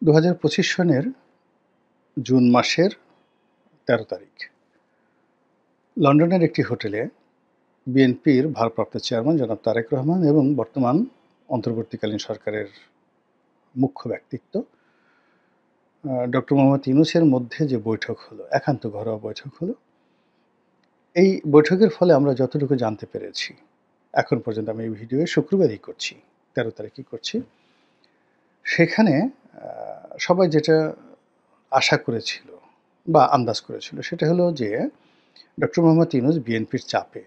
২০২৫ সনের জুন মাসের ১৩ তারিখ লন্ডনের একটি হোটেলে বিএনপির ভারপ্রাপ্ত চেয়ারম্যান জনাব তারেক রহমান এবং বর্তমান অন্তর্বর্তীকালীন সরকারের মুখ্য ব্যক্তিত্ব ডক্টর মোহাম্মদ ইউনূসের মধ্যে যে বৈঠক হলো, একান্ত ঘরোয়া বৈঠক হলো, এই বৈঠকের ফলে আমরা যতটুকু জানতে পেরেছি, এখন পর্যন্ত আমি এই ভিডিও শুক্রবারই করছি, ১৩ তারিখই করছি, সেখানে সবাই যেটা আশা করেছিল বা আন্দাজ করেছিল সেটা হলো যে ডক্টর মোহাম্মদ ইউনূস বিএনপির চাপে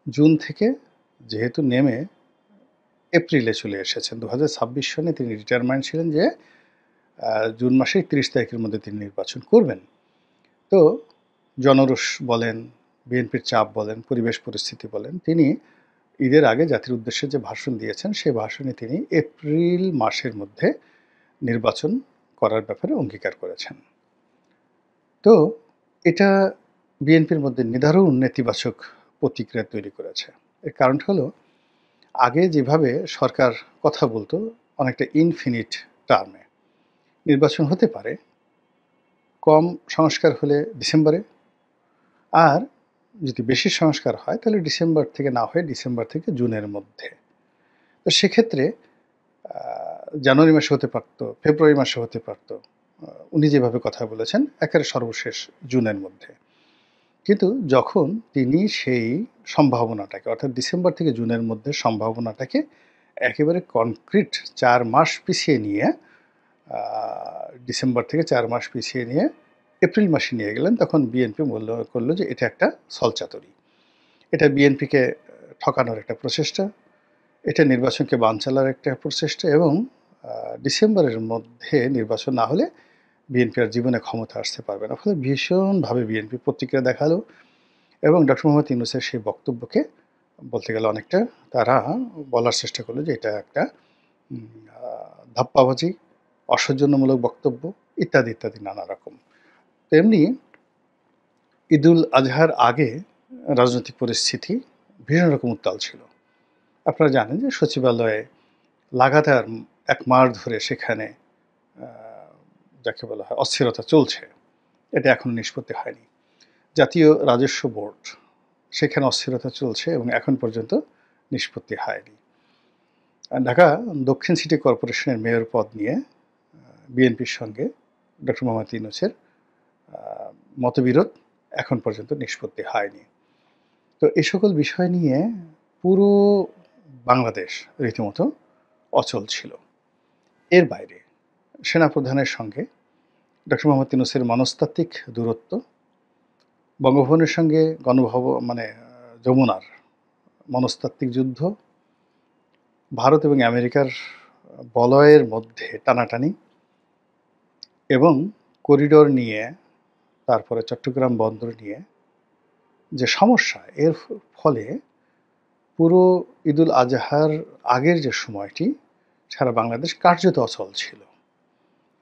জুন থেকে যেহেতু নেমে এপ্রিলে চলে এসেছেন, ২০২৬ সনে তিনি ডিটারমাইন্ড ছিলেন যে জুন মাসের ৩০ তারিখের মধ্যে তিনি নির্বাচন করবেন। তো জনরোষ বলেন, বিএনপির চাপ বলেন, পরিবেশ পরিস্থিতি বলেন, তিনি ঈদের আগে জাতির উদ্দেশ্যে যে ভাষণ দিয়েছেন সেই ভাষণে তিনি এপ্রিল মাসের মধ্যে নির্বাচন করার ব্যাপারে অঙ্গীকার করেছেন। তো এটা বিএনপির মধ্যে নিদারুণ নেতিবাচক প্রতিক্রিয়া তৈরি করেছে। এর কারণটা হলো, আগে যেভাবে সরকার কথা বলতো অনেকটা ইনফিনিট টার্মে, নির্বাচন হতে পারে কম সংস্কার হলে ডিসেম্বরে, আর যদি বেশি সংস্কার হয় তাহলে ডিসেম্বর থেকে না হয়ে ডিসেম্বর থেকে জুনের মধ্যে। তো সেক্ষেত্রে জানুয়ারি মাসে হতে পারত, ফেব্রুয়ারি মাসে হতে পারত, উনি যেভাবে কথা বলেছেন একেবারে সর্বশেষ জুনের মধ্যে। কিন্তু যখন তিনি সেই সম্ভাবনাটাকে, অর্থাৎ ডিসেম্বর থেকে জুনের মধ্যে সম্ভাবনাটাকে একেবারে কনক্রিট 4 মাস পিছিয়ে নিয়ে, ডিসেম্বর থেকে 4 মাস পিছিয়ে নিয়ে এপ্রিল মাসে নিয়ে গেলেন, তখন বিএনপি মূল্য করলো যে এটা একটা ছলচাতুরি, এটা বিএনপিকে ঠকানোর একটা প্রচেষ্টা, এটা নির্বাচনকে বানচালার একটা প্রচেষ্টা, এবং ডিসেম্বরের মধ্যে নির্বাচন না হলে বিএনপি আর জীবনে ক্ষমতা আসতে পারবে না। ফলে ভীষণভাবে বিএনপি প্রতিক্রিয়া দেখালো এবং ডক্টর মোহাম্মদ ইউনূসের সেই বক্তব্যকে বলতে গেলে অনেকটা তারা বলার চেষ্টা করলো যে এটা একটা ধাপ্পাবাজি, অসৌজন্যমূলক বক্তব্য, ইত্যাদি ইত্যাদি নানা রকম। তেমনি ঈদুল আজহার আগে রাজনৈতিক পরিস্থিতি ভীষণ রকম উত্তাল ছিল। আপনারা জানেন যে সচিবালয়ে লাগাতার 1 মাস ধরে সেখানে যাকে বলা হয় অস্থিরতা চলছে, এটা এখনো নিষ্পত্তি হয়নি। জাতীয় রাজস্ব বোর্ড, সেখানে অস্থিরতা চলছে এবং এখন পর্যন্ত নিষ্পত্তি হয়নি। ঢাকা দক্ষিণ সিটি কর্পোরেশনের মেয়র পদ নিয়ে বিএনপির সঙ্গে ডক্টর মোহাম্মদ ইউনূসের মতবিরোধ এখন পর্যন্ত নিষ্পত্তি হয়নি। তো এই সকল বিষয় নিয়ে পুরো বাংলাদেশ রীতিমতো অচল ছিল। এর বাইরে সেনাপ্রধানের সঙ্গে ডক্টর মোহাম্মদ ইউনূসের মনস্তাত্ত্বিক দূরত্ব, বঙ্গভবনের সঙ্গে যমুনার মনস্তাত্ত্বিক যুদ্ধ, ভারত এবং আমেরিকার বলয়ের মধ্যে টানাটানি এবং করিডোর নিয়ে, তারপরে চট্টগ্রাম বন্দর নিয়ে যে সমস্যা, এর ফলে পুরো ঈদুল আজহার আগের যে সময়টি সারা বাংলাদেশ কার্যত অচল ছিল।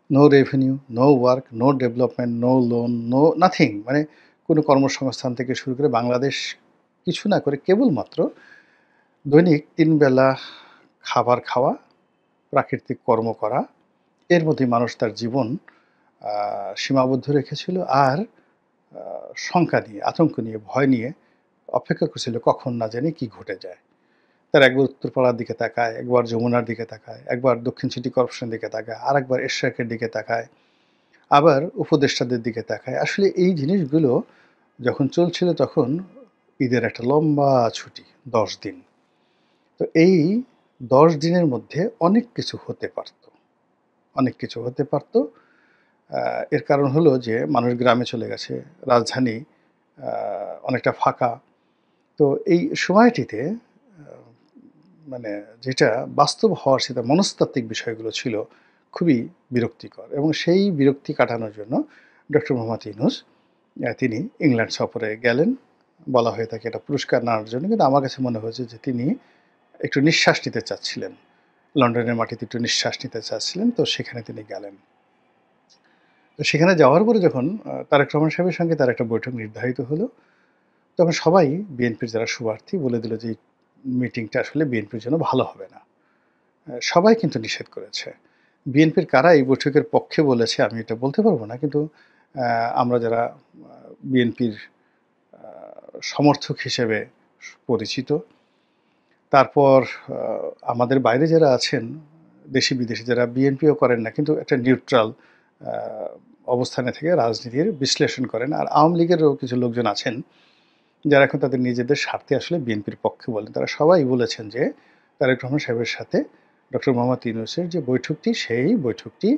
No revenue, no work, no development, no loan, no nothing, মানে কোনো কর্মসংস্থান থেকে শুরু করে বাংলাদেশ কিছু না করে কেবলমাত্র দৈনিক 3 বেলা খাবার খাওয়া, প্রাকৃতিক কর্ম করা, এর মধ্যে মানুষ তার জীবন সীমাবদ্ধ রেখেছিল। আর শঙ্কা নিয়ে, আতঙ্ক নিয়ে, ভয় নিয়ে অপেক্ষা করছিল কখন না জানি কি ঘটে যায়। তারা একবার উত্তরপাড়ার দিকে তাকায়, একবার যমুনার দিকে তাকায়, একবার দক্ষিণ সিটি কর্পোরেশনের দিকে তাকায়, আর একবার এরশাকের দিকে তাকায়, আবার উপদেষ্টাদের দিকে তাকায়। আসলে এই জিনিসগুলো যখন চলছিল তখন ঈদের একটা লম্বা ছুটি, 10 দিন। তো এই 10 দিনের মধ্যে অনেক কিছু হতে পারত, অনেক কিছু হতে পারত। এর কারণ হলো যে মানুষ গ্রামে চলে গেছে, রাজধানী অনেকটা ফাঁকা। তো এই সময়টিতে যেটা বাস্তব হওয়ার, সেটা মনস্তাত্ত্বিক বিষয়গুলো ছিল খুবই বিরক্তিকর, এবং সেই বিরক্তি কাটানোর জন্য ডক্টর মোহাম্মদ ইউনূস তিনি ইংল্যান্ড সফরে গেলেন। বলা হয়ে থাকে এটা পুরস্কার নেওয়ার জন্য, কিন্তু আমার কাছে মনে হয়েছে যে তিনি একটু নিঃশ্বাস নিতে চাচ্ছিলেন, লন্ডনের মাটিতে একটু নিঃশ্বাস নিতে চাচ্ছিলেন। তো সেখানে তিনি গেলেন। তো সেখানে যাওয়ার পরে যখন তারেক রহমান সাহেবের সঙ্গে তার একটা বৈঠক নির্ধারিত হলো, তখন সবাই বিএনপির যারা শুভার্থী বলে দিল যে মিটিংটা আসলে বিএনপির জন্য ভালো হবে না। সবাই কিন্তু নিষেধ করেছে। বিএনপির কারা এই বৈঠকের পক্ষে বলেছে আমি এটা বলতে পারবো না, কিন্তু আমরা যারা বিএনপির সমর্থক হিসেবে পরিচিত, তারপর আমাদের বাইরে যারা আছেন, দেশি বিদেশি যারা বিএনপিও করেন না কিন্তু একটা নিউট্রাল অবস্থানে থেকে রাজনীতির বিশ্লেষণ করেন, আর আওয়ামী লীগেরও কিছু লোকজন আছেন যারা এখন তাদের নিজেদের স্বার্থে আসলে বিএনপির পক্ষে বলেন, তারা সবাই বলেছেন যে তারেক রহমান সাহেবের সাথে ডক্টর মোহাম্মদ ইউনূসের যে বৈঠকটি, সেই বৈঠকটি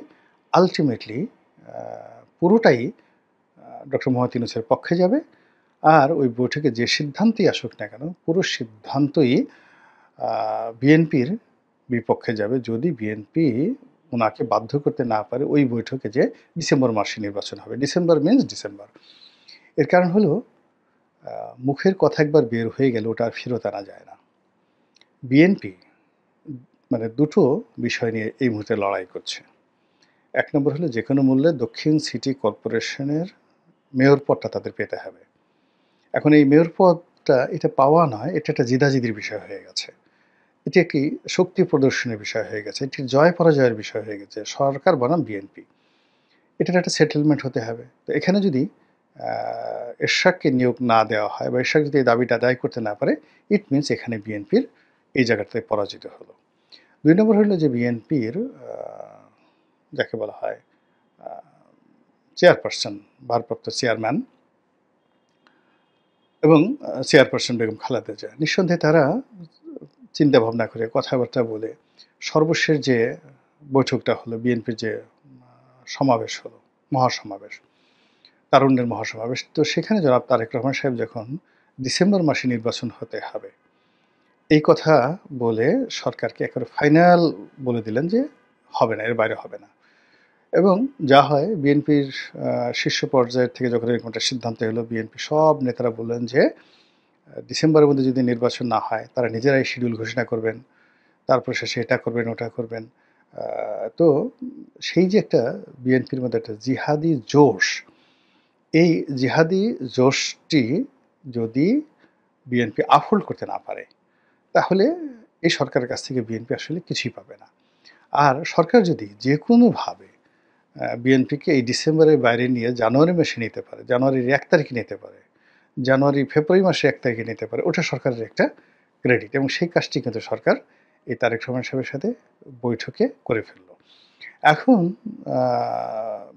আলটিমেটলি পুরোটাই ডক্টর মোহাম্মদ ইউনূসের পক্ষে যাবে। আর ওই বৈঠকে যে সিদ্ধান্তই আসুক না কেন, পুরো সিদ্ধান্তই বিএনপির বিপক্ষে যাবে, যদি বিএনপি ওনাকে বাধ্য করতে না পারে ওই বৈঠকে যে ডিসেম্বর মাসে নির্বাচন হবে। December means December. এর কারণ হলো মুখের কথা একবার বের হয়ে গেলে ওটা আর ফেরত আনা যায় না। বিএনপি মানে দুটো বিষয় নিয়ে এই মুহূর্তে লড়াই করছে। এক নম্বর হলো যে কোনো মূল্যে দক্ষিণ সিটি কর্পোরেশনের মেয়র পদটা তাদের পেতে হবে। এখন এই মেয়র পদটা এটা পাওয়া নয়, এটা একটা জিদাজিদির বিষয় হয়ে গেছে। এটি একটি শক্তি প্রদর্শনের বিষয় হয়ে গেছে, এটি জয় পরাজয়ের বিষয় হয়ে গেছে, সরকার বনাম বিএনপি, এটার একটা সেটেলমেন্ট হতে হবে। তো এখানে যদি এরশাদকে নিয়োগ না দেওয়া হয় বা এরশাদ যদি এই দাবিটা আদায় করতে না পারে, ইট মিনস এখানে বিএনপির এই জায়গাটাতে পরাজিত হলো। ২ নম্বর হলো যে বিএনপির যাকে বলা হয় চেয়ারপারসন, ভারপ্রাপ্ত চেয়ারম্যান এবং চেয়ারপারসন বেগম খালেদা জিয়া, নিঃসন্দেহে তারা চিন্তা ভাবনা করে কথাবার্তা বলে সর্বশেষ যে বৈঠকটা হলো, বিএনপির যে সমাবেশ হলো, মহাসমাবেশ, তারুণ্যের মহাসমাবেশ, তো সেখানে জনাব তারেক রহমান সাহেব যখন ডিসেম্বর মাসে নির্বাচন হতে হবে এই কথা বলে সরকারকে একেবারে ফাইনাল বলে দিলেন যে হবে না, এর বাইরে হবে না। এবং যা হয়, বিএনপির শীর্ষ পর্যায়ের থেকে যখন এরকম একটা সিদ্ধান্ত এলো, বিএনপি সব নেতারা বললেন যে ডিসেম্বরের মধ্যে যদি নির্বাচন না হয় তারা নিজেরাই শিডিউল ঘোষণা করবেন, তারপর শেষে এটা করবেন ওটা করবেন। তো সেই যে একটা বিএনপির মধ্যে একটা জিহাদি জোশ, এই জিহাদি জোশটি যদি বিএনপি আপহোল্ড করতে না পারে তাহলে এই সরকারের কাছ থেকে বিএনপি আসলে কিছুই পাবে না। আর সরকার যদি যে কোনোভাবে বিএনপিকে এই ডিসেম্বরের বাইরে নিয়ে জানুয়ারি মাসে নিতে পারে, জানুয়ারির ১ তারিখে নিতে পারে, ফেব্রুয়ারি মাসে ১ তারিখে নিতে পারে, ওটা সরকারের একটা ক্রেডিট, এবং সেই কাজটি কিন্তু সরকার এই তারেক রহমান সাহেবের সাথে বৈঠকে করে ফেলল। এখন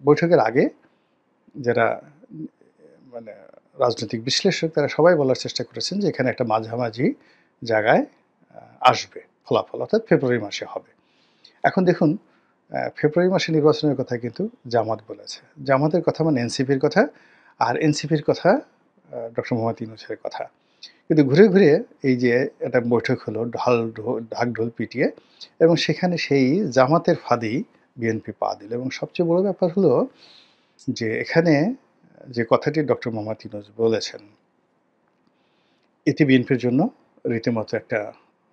বৈঠকের আগে যারা মানে রাজনৈতিক বিশ্লেষক তারা সবাই বলার চেষ্টা করেছেন যে এখানে একটা মাঝামাঝি জায়গায় আসবে ফলাফল, অর্থাৎ ফেব্রুয়ারি মাসে হবে। এখন দেখুন, ফেব্রুয়ারি মাসে নির্বাচনের কথা কিন্তু জামাত বলেছে, জামাতের কথা মানে এনসিপির কথা, আর এনসিপির কথা ডক্টর মোহাম্মদ ইউনূসের কথা। কিন্তু ঘুরে ঘুরে এই যে একটা বৈঠক হলো ঢাক ঢোল পিটিয়ে, এবং সেখানে সেই জামাতের ফাঁদেই বিএনপি পা দিল। এবং সবচেয়ে বড় ব্যাপার হলো যে এখানে যে কথাটি ডক্টর মোহাম্মদ ইউনূস বলেছেন, এটি বিএনপির জন্য রীতিমতো একটা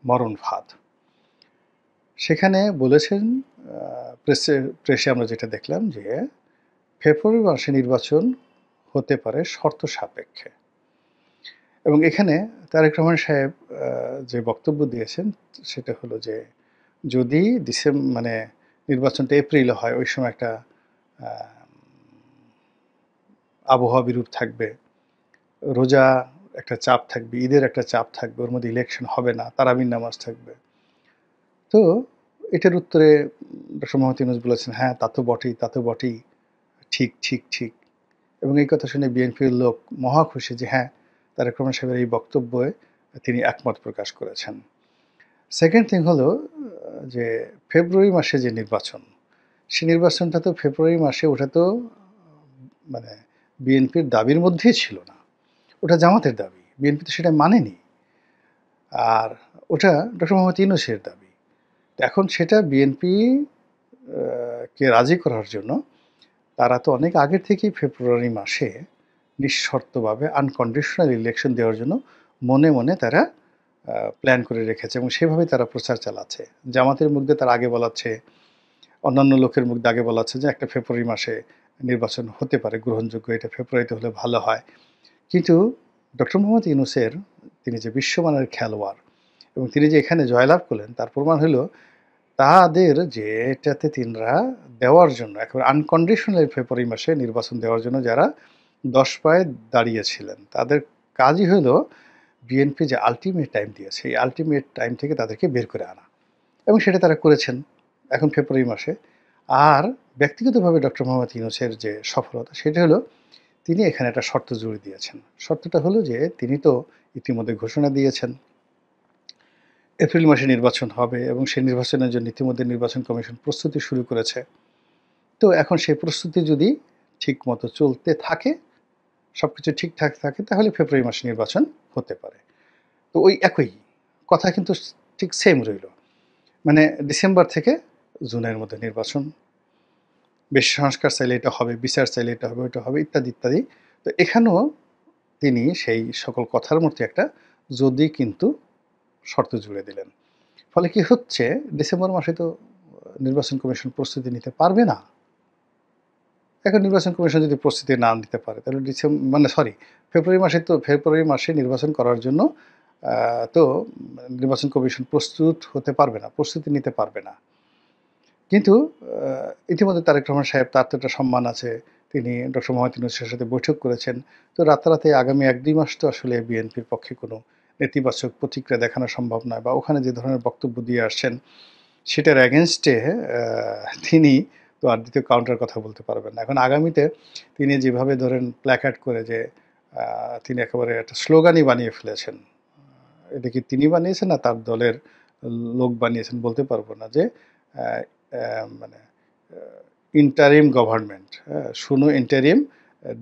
মরণ ফাঁদ। সেখানে বলেছেন, প্রেসে আমরা যেটা দেখলাম যে ফেব্রুয়ারি মাসে নির্বাচন হতে পারে শর্ত সাপেক্ষে। এবং এখানে তারেক রহমান সাহেব যে বক্তব্য দিয়েছেন সেটা হলো যে যদি নির্বাচনটা এপ্রিলে হয়, ওই সময় একটা আবহাওয়া বিরূপ থাকবে, রোজা একটা চাপ থাকবে, ঈদের একটা চাপ থাকবে, ওর মধ্যে ইলেকশন হবে না, তারাবির নামাজ থাকবে। তো এটার উত্তরে ডক্টর মোহাম্মদ ইউনূস বলেছেন, হ্যাঁ তা তো বটেই, তা তো বটেই, ঠিক ঠিক ঠিক। এবং এই কথা শুনে বিএনপির লোক মহা খুশি যে হ্যাঁ, তারেক রহমান সাহেবের এই বক্তব্যে তিনি একমত প্রকাশ করেছেন। সেকেন্ড থিং হলো যে ফেব্রুয়ারি মাসে যে নির্বাচন, সেই নির্বাচনটা তো ফেব্রুয়ারি মাসে, ওটা তো মানে বিএনপির দাবির মধ্যেই ছিল না, ওটা জামাতের দাবি, বিএনপি তো সেটা মানেনি। আর ওটা ডক্টর মোহাম্মদ ইউনূসের দাবি। এখন সেটা বিএনপি কে রাজি করার জন্য তারা তো অনেক আগের থেকেই ফেব্রুয়ারি মাসে নিঃশর্তভাবে আনকন্ডিশনাল ইলেকশন দেওয়ার জন্য মনে মনে তারা প্ল্যান করে রেখেছে, এবং সেভাবে তারা প্রচার চালাচ্ছে। জামাতের মুখ দিয়ে তারা আগে বলাচ্ছে, অন্যান্য লোকের মুখ দিয়ে আগে বলাচ্ছে যে একটা ফেব্রুয়ারি মাসে নির্বাচন হতে পারে গ্রহণযোগ্য, এটা ফেব্রুয়ারিতে হলে ভালো হয়। কিন্তু ডক্টর মোহাম্মদ ইউনূসের, তিনি যে বিশ্বমানের খেলোয়াড় এবং তিনি যে এখানে জয়লাভ করলেন তার প্রমাণ হলো তাদের যে এটাতে তিনরা দেওয়ার জন্য একেবারে আনকন্ডিশনাল ফেব্রুয়ারি মাসে নির্বাচন দেওয়ার জন্য যারা ১০ পায়ে দাঁড়িয়েছিলেন, তাদের কাজই হলো বিএনপি যে আল্টিমেট টাইম দিয়েছে, এই আল্টিমেট টাইম থেকে তাদেরকে বের করে আনা এবং সেটা তারা করেছেন এখন ফেব্রুয়ারি মাসে। আর ব্যক্তিগতভাবে ডক্টর মোহাম্মদ ইউনূসের যে সফলতা সেটা হলো তিনি এখানে একটা শর্ত জুড়ে দিয়েছেন। শর্তটা হলো যে তিনি তো ইতিমধ্যে ঘোষণা দিয়েছেন এপ্রিল মাসে নির্বাচন হবে এবং সেই নির্বাচনের জন্য ইতিমধ্যে নির্বাচন কমিশন প্রস্তুতি শুরু করেছে। তো এখন সেই প্রস্তুতি যদি ঠিকমতো চলতে থাকে, সবকিছু ঠিকঠাক থাকে, তাহলে ফেব্রুয়ারি মাসে নির্বাচন হতে পারে। তো ওই একই কথা কিন্তু ঠিক সেম রইল। মানে ডিসেম্বর থেকে জুনের মধ্যে নির্বাচন, বেশি সংস্কার চাইলে এটা হবে, বিচার চাইলে এটা হবে, ওইটা হবে, ইত্যাদি ইত্যাদি। তো এখানেও তিনি সেই সকল কথার মধ্যে একটা যদি কিন্তু শর্ত জুড়ে দিলেন। ফলে কি হচ্ছে, ডিসেম্বর মাসে তো নির্বাচন কমিশন প্রস্তুতি নিতে পারবে না। এখন নির্বাচন কমিশন যদি প্রস্তুতি না নিতে পারে তাহলে ফেব্রুয়ারি মাসে নির্বাচন করার জন্য তো নির্বাচন কমিশন প্রস্তুত হতে পারবে না, প্রস্তুতি নিতে পারবে না। কিন্তু ইতিমধ্যে তারেক রহমান সাহেব, তার তো একটা সম্মান আছে, তিনি ডক্টর মোহাম্মদ ইউনূসের সাথে বৈঠক করেছেন। তো রাতারাতি আগামী ১-২ মাস তো আসলে বিএনপির পক্ষে কোনো নেতিবাচক প্রতিক্রিয়া দেখানো সম্ভব নয়, বা ওখানে যে ধরনের বক্তব্য দিয়ে আসছেন সেটার অ্যাগেনস্টে তিনি তো আর দ্বিতীয় কাউন্টার কথা বলতে পারবেন না। এখন আগামীতে তিনি যেভাবে ধরেন প্ল্যাকার্ড করে যে তিনি একেবারে একটা স্লোগানই বানিয়ে ফেলেছেন। এটা কি তিনি বানিয়েছেন না তার দলের লোক বানিয়েছেন বলতে পারবো না, যে মানে ইন্টারিম গভর্নমেন্ট, শুনো ইন্টারিম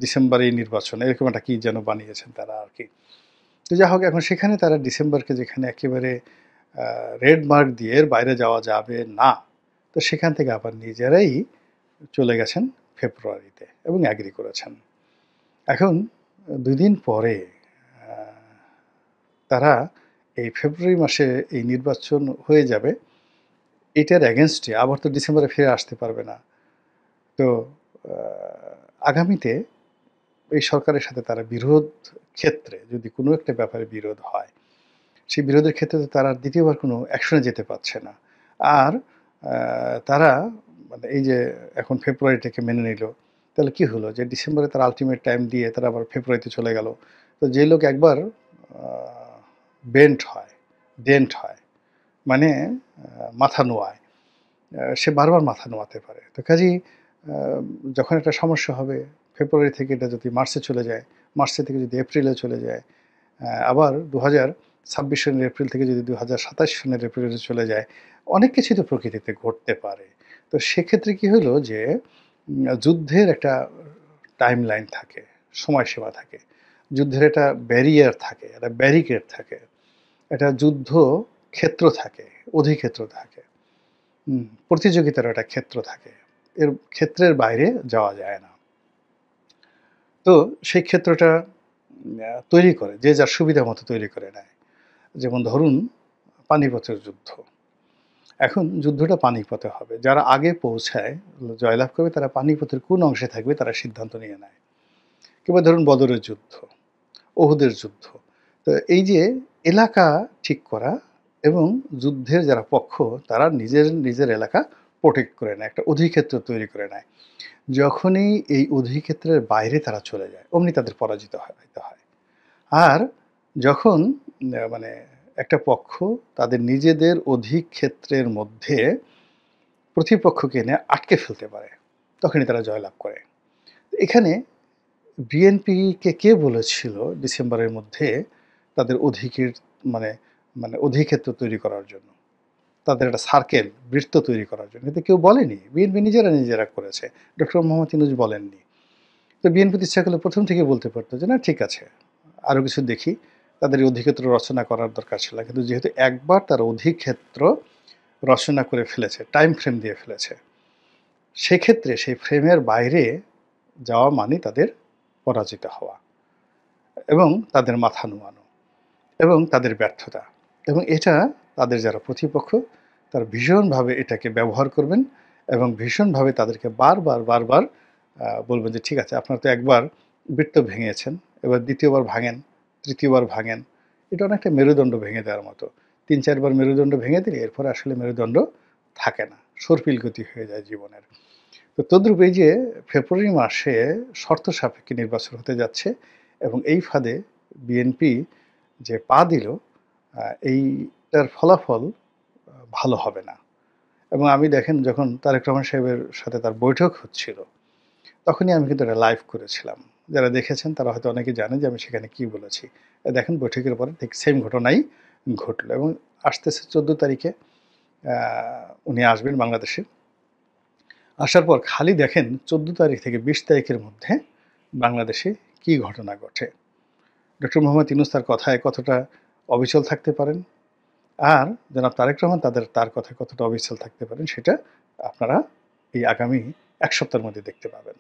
ডিসেম্বরেই নির্বাচন, এরকম একটা কি যেন বানিয়েছেন তারা আর কি। তো যাই হোক, এখন সেখানে তারা ডিসেম্বরকে যেখানে একেবারে রেড মার্ক দিয়ে এর বাইরে যাওয়া যাবে না, তো সেখান থেকে আবার নিজেরাই চলে গেছেন ফেব্রুয়ারিতে এবং অ্যাগ্রি করেছেন। এখন ২ দিন পরে তারা এই ফেব্রুয়ারি মাসে এই নির্বাচন হয়ে যাবে, এটার অ্যাগেনস্টে আবার তো ডিসেম্বরে ফিরে আসতে পারবে না। তো আগামীতে এই সরকারের সাথে তারা বিরোধ ক্ষেত্রে যদি কোনো একটা ব্যাপারে বিরোধ হয়, সেই বিরোধের ক্ষেত্রে তো তারা দ্বিতীয়বার কোনো অ্যাকশনে যেতে পারছে না। আর তারা মানে এই যে এখন ফেব্রুয়ারিটাকে মেনে নিল, তাহলে কি হলো যে ডিসেম্বরে তারা আল্টিমেট টাইম দিয়ে তারা আবার ফেব্রুয়ারিতে চলে গেল। তো যে লোক একবার ডেন্ট হয়, মানে মাথা নোয়ায়, সে বারবার মাথা নোয়াতে পারে। তো কাজেই যখন একটা সমস্যা হবে, ফেব্রুয়ারি থেকে এটা যদি মার্চে চলে যায়, মার্চে থেকে যদি এপ্রিলে চলে যায়, আবার ২০২৬ সনের এপ্রিল থেকে যদি ২০২৭ সনের এপ্রিলে চলে যায়, অনেক কিছুই তো প্রকৃতিতে ঘটতে পারে। তো সেক্ষেত্রে কি হলো যে যুদ্ধের একটা টাইম লাইন থাকে, সময়সীমা থাকে, যুদ্ধের একটা ব্যারিয়ার থাকে, একটা ব্যারিকেড থাকে, একটা যুদ্ধ ক্ষেত্র থাকে, অধিক্ষেত্র থাকে, প্রতিযোগিতার একটা ক্ষেত্র থাকে, এর ক্ষেত্রের বাইরে যাওয়া যায় না। তো সেই ক্ষেত্রটা তৈরি করে, যে যার সুবিধা মতো তৈরি করে নেয়। যেমন ধরুন পানিপথের যুদ্ধ, এখন যুদ্ধটা পানিপথে হবে, যারা আগে পৌঁছায় জয়লাভ করবে তারা পানিপথের কোন অংশে থাকবে তারা সিদ্ধান্ত নিয়ে নেয়। কিংবা ধরুন বদরের যুদ্ধ, ওহুদের যুদ্ধ। তো এই যে এলাকা ঠিক করা এবং যুদ্ধের যারা পক্ষ তারা নিজের এলাকা প্রোটেক্ট করে নেয়, একটা অধিক্ষেত্র তৈরি করে নেয়। যখনই এই অধিক্ষেত্রের বাইরে তারা চলে যায় অমনি তাদের পরাজিত হতে হয়। আর যখন মানে একটা পক্ষ তাদের নিজেদের অধিক্ষেত্রের মধ্যে প্রতিপক্ষকে এনে আটকে ফেলতে পারে, তখনই তারা জয়লাভ করে। এখানে বিএনপিকে কে বলেছিল ডিসেম্বরের মধ্যে তাদের মানে মানে অধিক্ষেত্র তৈরি করার জন্য, তাদের একটা সার্কেল, বৃত্ত তৈরি করার জন্য? কিন্তু কেউ বলেনি, বিএনপি নিজেরা করেছে, ডক্টর মোহাম্মদ ইউনূস বলেননি। তো বিএনপি ইচ্ছা করলে প্রথম থেকে বলতে পারতো যে না ঠিক আছে, আরও কিছু দেখি, তাদের এই অধিক্ষেত্র রচনা করার দরকার ছিল। কিন্তু যেহেতু একবার তার অধিক্ষেত্র রচনা করে ফেলেছে, টাইম ফ্রেম দিয়ে ফেলেছে, সেক্ষেত্রে সেই ফ্রেমের বাইরে যাওয়া মানে তাদের পরাজিত হওয়া এবং তাদের মাথা নোয়ানো এবং তাদের ব্যর্থতা। এবং এটা তাদের যারা প্রতিপক্ষ তারা ভীষণভাবে এটাকে ব্যবহার করবেন এবং ভীষণভাবে তাদেরকে বারবার বলবেন যে ঠিক আছে, আপনারা তো একবার বৃত্ত ভেঙেছেন, এবার দ্বিতীয়বার ভাঙেন, তৃতীয়বার ভাঙেন। এটা অনেকটা মেরুদণ্ড ভেঙে দেওয়ার মতো। ৩-৪ বার মেরুদণ্ড ভেঙে দিলে এরপরে আসলে মেরুদণ্ড থাকে না, সর্পিল গতি হয়ে যায় জীবনের। তো তদ্রূপ এই যে ফেব্রুয়ারি মাসে শর্ত সাপেক্ষে নির্বাচন হতে যাচ্ছে এবং এই ফাঁদে বিএনপি যে পা দিল, এইটার ফলাফল ভালো হবে না। এবং আমি দেখেন যখন তারেক রহমান সাহেবের সাথে তার বৈঠক হচ্ছিল, তখনই আমি কিন্তু একটা লাইভ করেছিলাম। যারা দেখেছেন তারা হয়তো অনেকে জানে যে আমি সেখানে কি বলেছি। দেখেন বৈঠকের পরে ঠিক সেম ঘটনাই ঘটল এবং আসতেছে 14 তারিখে উনি আসবেন বাংলাদেশে। আসার পর খালি দেখেন 14 তারিখ থেকে 20 তারিখের মধ্যে বাংলাদেশে কি ঘটনা ঘটে। ডক্টর মোহাম্মদ ইউনূস তার কথায় কতটা অবিচল থাকতে পারেন, আর জনাব তারেক রহমান তার কথায় কতটা অবিচল থাকতে পারেন, সেটা আপনারা এই আগামী 1 সপ্তাহের মধ্যে দেখতে পাবেন।